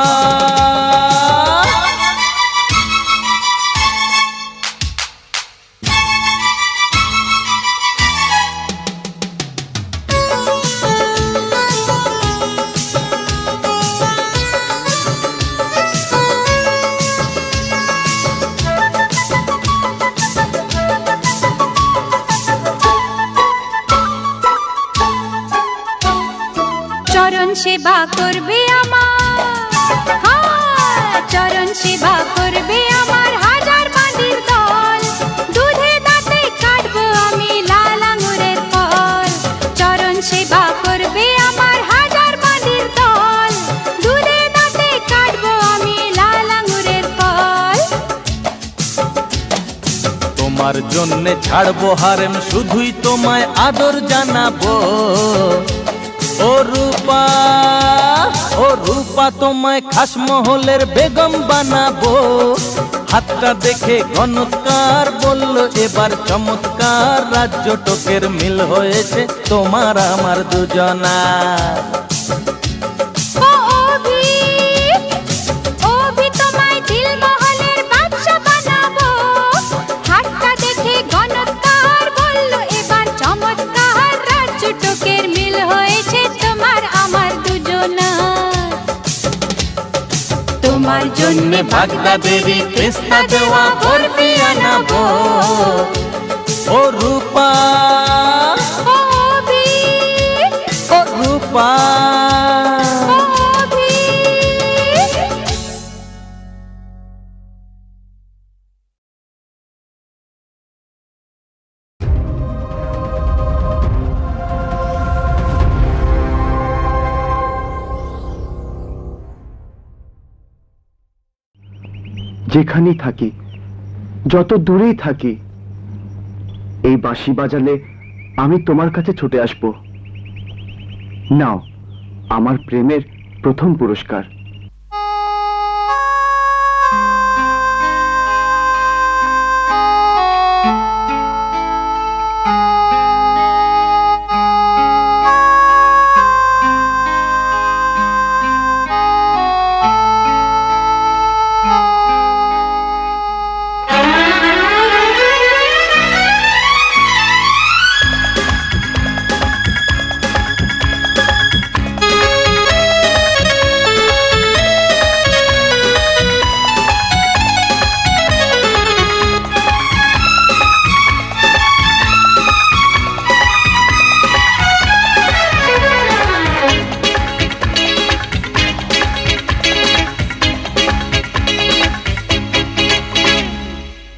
চরণ সেবা করবে আমার, হ্যাঁ, চরণ সেবা করবে আমার হাজার বাঁধির দল। দুধে দাঁতে কাটবো আমি লাল আঙুরের ফল। চরণ সেবা করবে আমার হাজার বাঁধির দল। দুধে দাঁতে কাটবো আমি লাল আঙুরের ফল। তোমার জন্যে ছাড়বো হারেম, শুধুই তোমায় আদর জানাবো। ও রূপা, ও রূপা তোমায় খাসমহলের বেগম বানাবো। হাতটা দেখে গণৎকার বলল এবার চমৎকার। রাজ্য টোকের মিল হয়েছে তোমার আমার দুজনা। ও অভি, অভি তোমায় দিলমহলের বাদশা বানাবো। হাতটা দেখে গণৎকার বলল এবার চমৎকার। রাজ্য টোকের মিল হয়েছে তোমার আমার দুজনা। তোমার জন্যে বাগদাদেরই পেস্তা দেওয়া বরফি আনাবো। ও রূপা, ও অভি, ও রূপা, ও অভি। যেখানেই থাকি, যত দূরেই থাকি, এই বাঁশি বাজালে আমি তোমার কাছে ছুটে আসব। নাও আমার প্রেমের প্রথম পুরস্কার।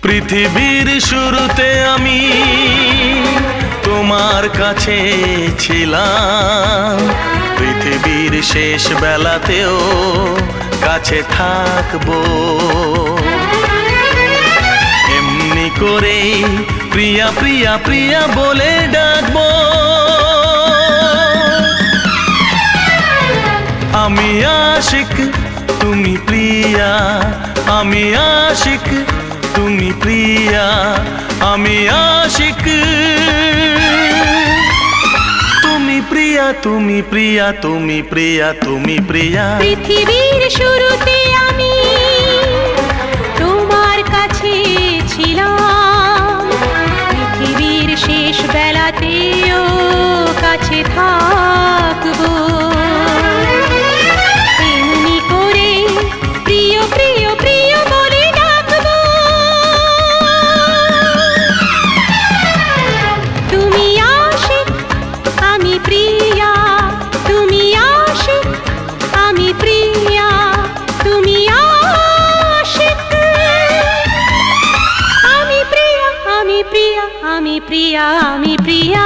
পৃথিবীর শুরুতে আমি তোমার কাছে ছিলাম, পৃথিবীর শেষ বেলাতেও কাছে থাকবো। এমনি করে প্রিয়া প্রিয়া প্রিয়া বলে ডাকবো। আমি আশিক তুমি প্রিয়া, আমি আশিক তুমি প্রিয়া, আমি আশিক তুমি প্রিয়া, তুমি প্রিয়া, তুমি প্রিয়া, তুমি প্রিয়া। পৃথিবীর শুরুতে আমি তোমার কাছে ছিলাম, পৃথিবীর শেষ বেলাতেও কাছে থাকবো। এমনি করে প্রিয় প্রিয় প্রিয় বলে ডাকবো। তুমি আশিক আমি প্রিয়া, তুমি আশিক প্রিয়া আমি প্রিয়া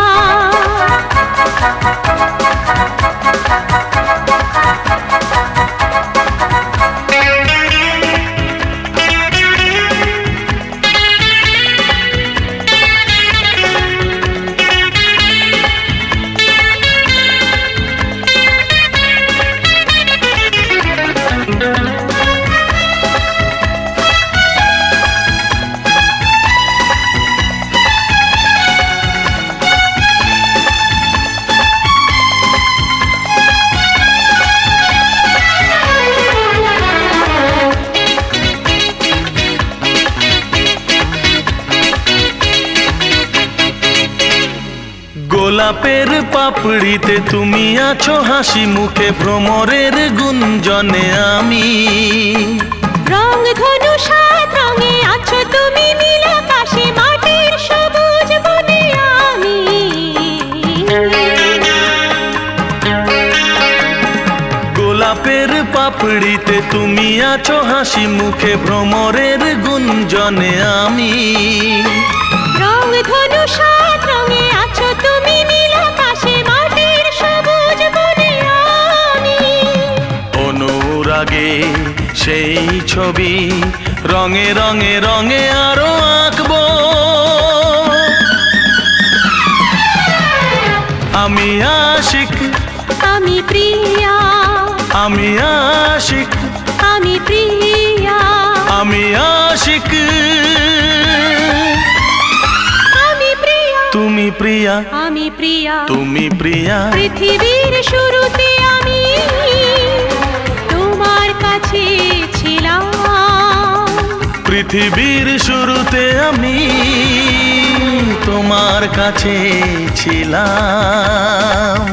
গোলাপের পাপড়িতে তুমি আছো হাসি মুখে ভ্রমরের গুঞ্জনে আমি রং ধনু সাত রঙে আছো তুমি নীল আকাশে মাটির সবুজ বনে আমি গোলাপের পাপড়িতে তুমি আছো হাসি মুখে ভ্রমরের গুঞ্জনে আমি রং ধনু সাত রঙে আছো তুমি নীল আকাশে মাটির সবুজ বনে আমি অনুরাগে সেই ছবি রঙে রঙে রঙে আরো আঁকবো আমি আশিক আমি প্রিয়া আমি আশিক আমি প্রিয়া আমি আশিক আমি প্রিয়া তুমি প্রিয়া আমি প্রিয়া তুমি প্রিয়া পৃথিবীর শুরুতে আমি তোমার কাছে ছিলাম পৃথিবীর শুরুতে আমি তোমার কাছে ছিলাম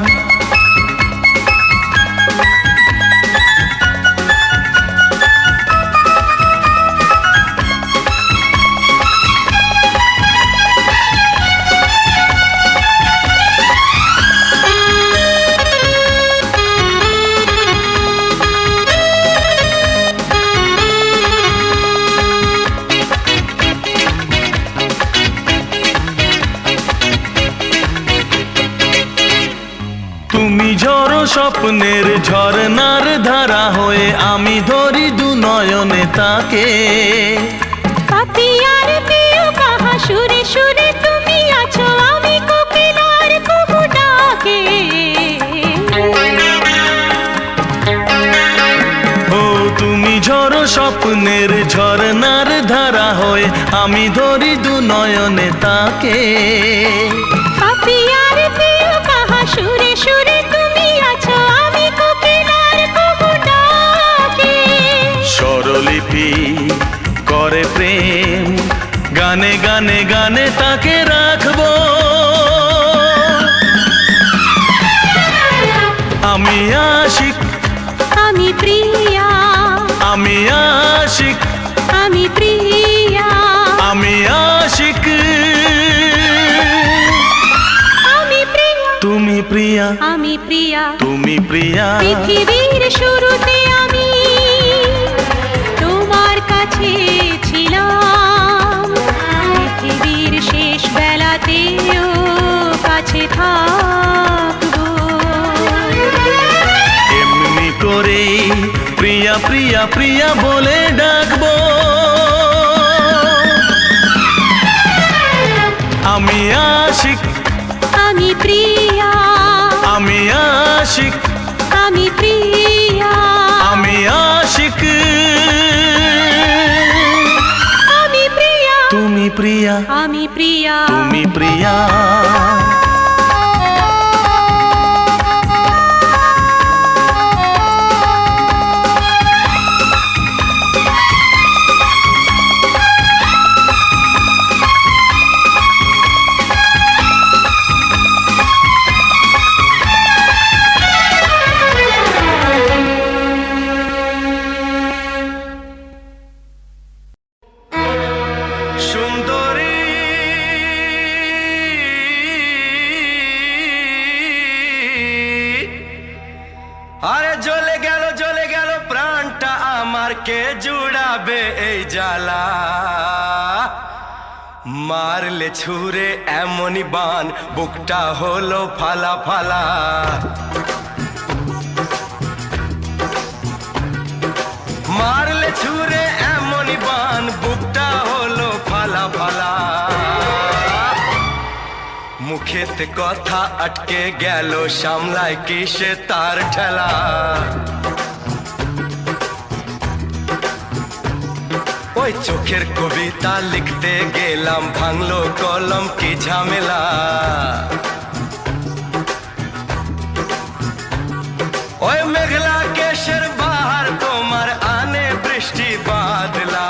স্বপ্নের ঝরনার ধারা হয়ে আমি ধরি দু নয়নে তাকে পাপিয়ার প্রিয় কাহা সুরে সুরে তুমি আছো আমি কোকিলার কুহু ডাকে ও তুমি ঝড় স্বপ্নের ঝরনার ধারা হয়ে আমি ধরি দু নয়নে তাকে পাপিয়ার প্রিয় কাহা সুরে সুরে স্বরলিপি করে প্রেম গানে গানে গানে তাকে রাখবো আমি আশিক আমি প্রিয়া আমি আশিক আমি প্রিয়া আমি আশিক আমি প্রিয়া তুমি প্রিয়া আমি প্রিয়া তুমি প্রিয়া পৃথিবীর শুরুতে আমি তোমার কাছে ছিলাম পৃথিবীর শেষ বেলাতেও কাছে থাকবো এমনি করে প্রিয়া প্রিয়া প্রিয়া বলে ডাকবো আমি আশিক আমি প্রিয়া আমি আশিক আমি প্রিয়া আমি আশিক আমি প্রিয়া তুমি প্রিয়া আমি প্রিয়া তুমি প্রিয়া আরে জ্বলে গেল প্রাণটা আমার কে জুড়াবে এই জ্বালা মারলে ছুরে এমনই বান বুকটা হলো ফালা ফালা মারলে ছুরে এমনই বান বুকটা হলো ফালা ফালা মুখেতে কথা আটকে গেল সামলায় কিসে তার ঠেলা ওই চোখের কবিতা লিখতে গেলাম ভাঙলো কলম কি ঝামেলা ওই মেঘলা কেশের বাহার তোমার আনে বৃষ্টি বাদলা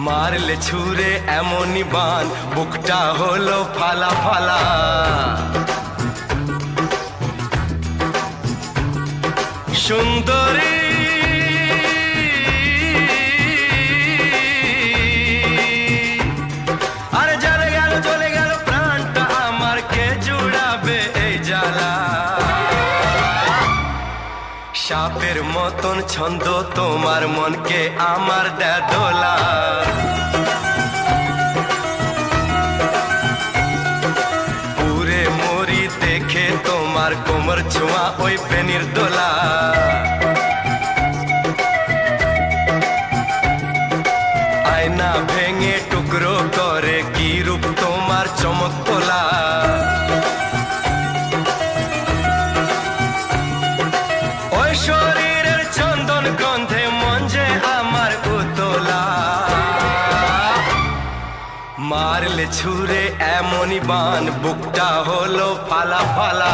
মারলে ছুরে এমনই বান বুকটা হলো ফালা ফালা সুন্দরী আরে চলে গেল প্রাণটা আমার কে জুড়াবে এই জ্বালা সাপের মতন ছন্দ তোমার মনকে আমার দেয় দোলা পুরে মরি দেখে তোমার কোমর ছোঁয়া ওই বেনির দোলা আয়না ভেঙে টুকরো করে কি রূপ তোমার চমক তোলা ওই শরীরের চন্দন গন্ধে মন যে আমার উতলা মারলে ছুরে এমনই বান বুকটা হলো ফালা ফালা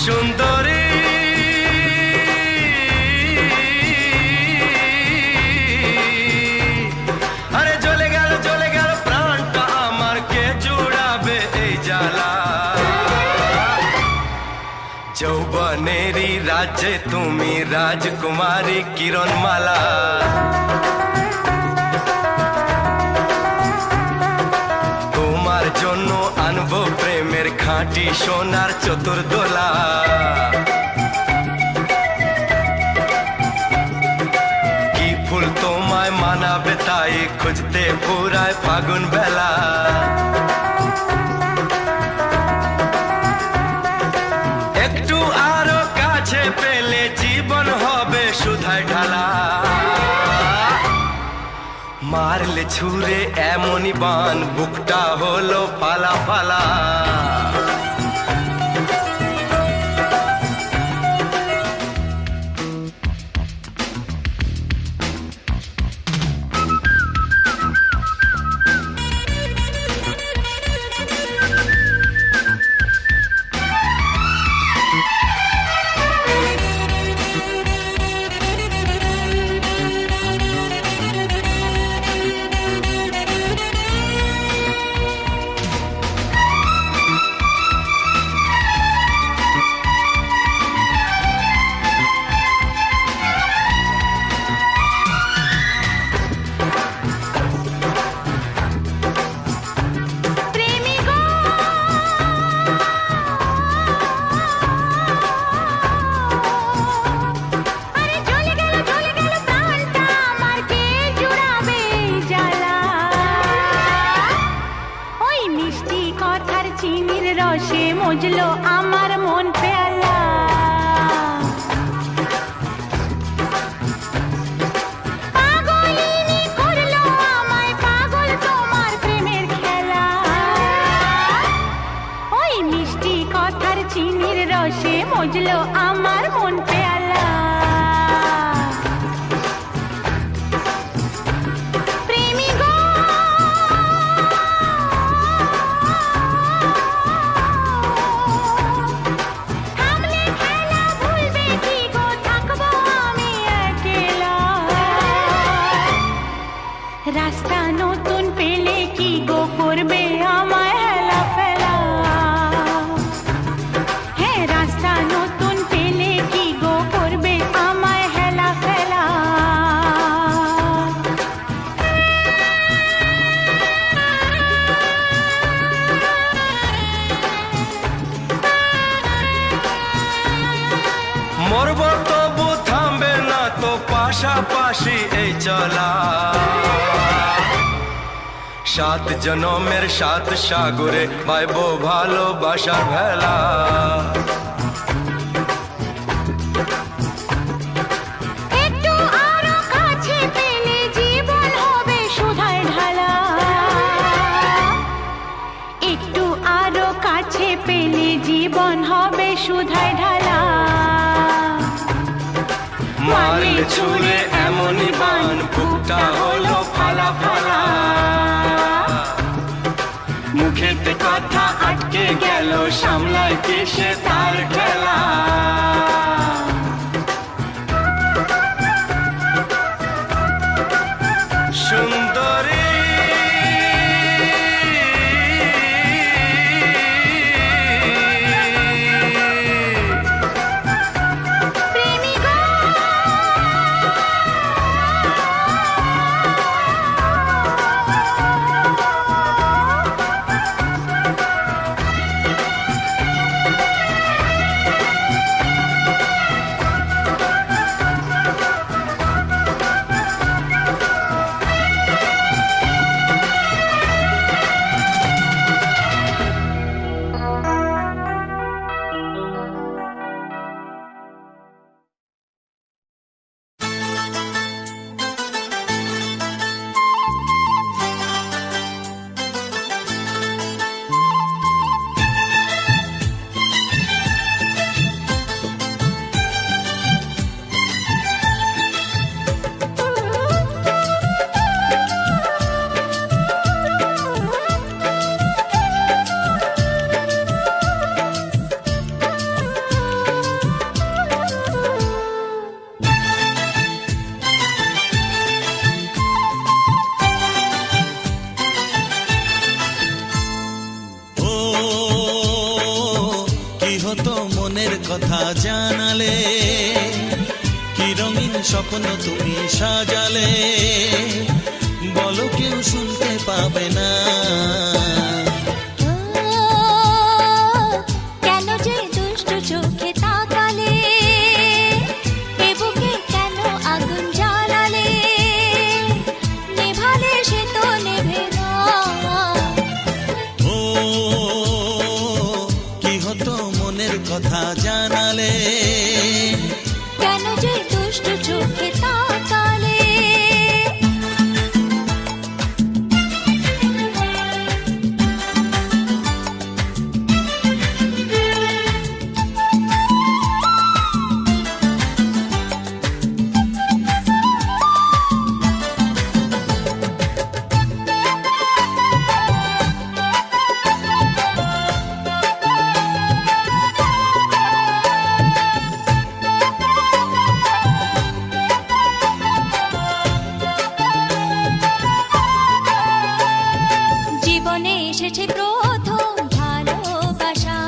সুন্দরী আরে চলে গেল প্রাণটা আমার কে জুড়াবে এই জ্বালা যৌবনেরই রাজ্যে তুমি রাজকুমারী কিরণমালা তোমার জন্য আনবো প্রেমের খাঁটি সোনার চতুর্দোলা কি ফুল তোমায় মানাবে তাই খুঁজতে পুরায় ফাগুন বেলা একটু আরো কাছে পেলে জীবন হবে সুধায় ঢালা মারলে ছুরে এমনই বান বুকটা হলো ফালা ফালা রসে মজলো আমার মন পেয়ালা পাগলিনী করলো আমায় পাগল তোমার প্রেমের খেলা ওই মিষ্টি কথার চিনির রসে মজলো আমার মন পেয়ালা নতুন পেলে কি গো করবে আমায় হেলা ফেলা, হ্যাঁ রাস্তা নতুন পেলে কি গো করবে আমায় হেলা ফেলা। মরব তবু থামবে না তো পাশাপাশি এই চলা, 7 জনমের 7 সাগরে বাইবো ভালোবাসার ভেলা। একটু আরো কাছে পেলে জীবন হবে সুধার ঢালা, একটু আরো কাছে পেলে জীবন হবে সুধার ঢালা। মারলে ছুঁড়ে এমনই বান বুকটা হলো ফালা ফালা, মুখেতে কথা আটকে গেল সামলায় কিসে তার ঠেলা। সুন্দরী কথা জানালে, কি রঙিন স্বপ্ন তুমি সাজালে, বলো কেউ শুনতে পাবে না। কেন যে দুষ্টু চোখে তাকালে, এ বুকে কেন আগুন জ্বালালে, নেভালে সে তো নেভে না। ও কি হতো মনের কথা জানালে, কেন যে দুষ্টু চোখে তাকালে। জীবনে এসেছে প্রথম ভালোবাসা,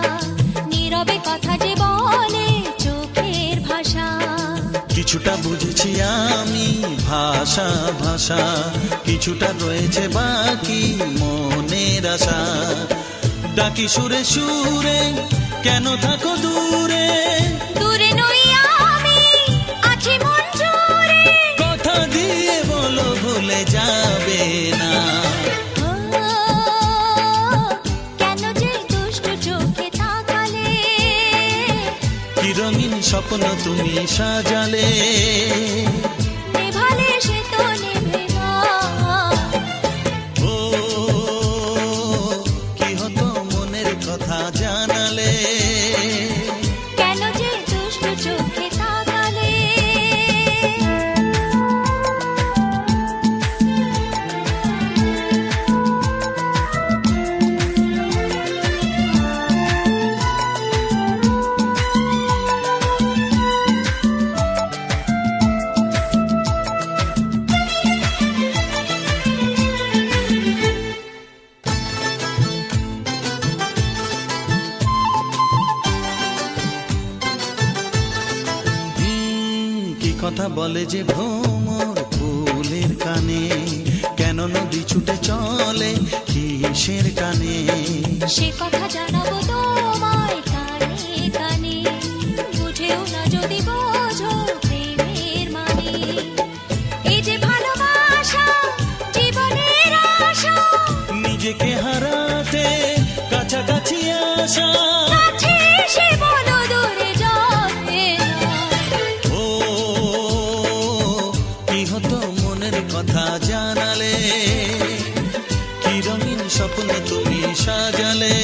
নীরবে কথা যে বলে চোখের ভাষা। কিছুটা বুঝেছি আমি ভাষা ভাষা, কিছুটা রয়েছে বাকি মনের আশা। ডাকি সুরে সুরে কেন থাকো দূরে, দূরে নই আমি আছি মন জুড়ে। কথা দিয়ে বলো ভুলে যাবে না। কেন যে দুষ্টু চোখে তাকালে, কি রঙিন স্বপ্ন তুমি সাজালে, নেভালে সে তো নেভে না। ও কি হতো মনের কথা জানালে, কেন যে দুষ্টু চোখে তাকালে। কথা বলে যে ভ্রমর ফুলের কানে, কেন নদী ছুটে চলে কিসের টানে। সে কথা জানাবো তোমায় কানে কানে, বুঝেও না যদি বোঝো প্রেমের মানে। এই যে ভালোবাসা জীবনের আশা, নিজেকে হারাতে কাছাকাছি আসা, কাছে এসে বলো দূরে যাবে না। ও কি হতো মনের কথা জানালে, কি রঙিন স্বপ্ন তুমি সাজালে।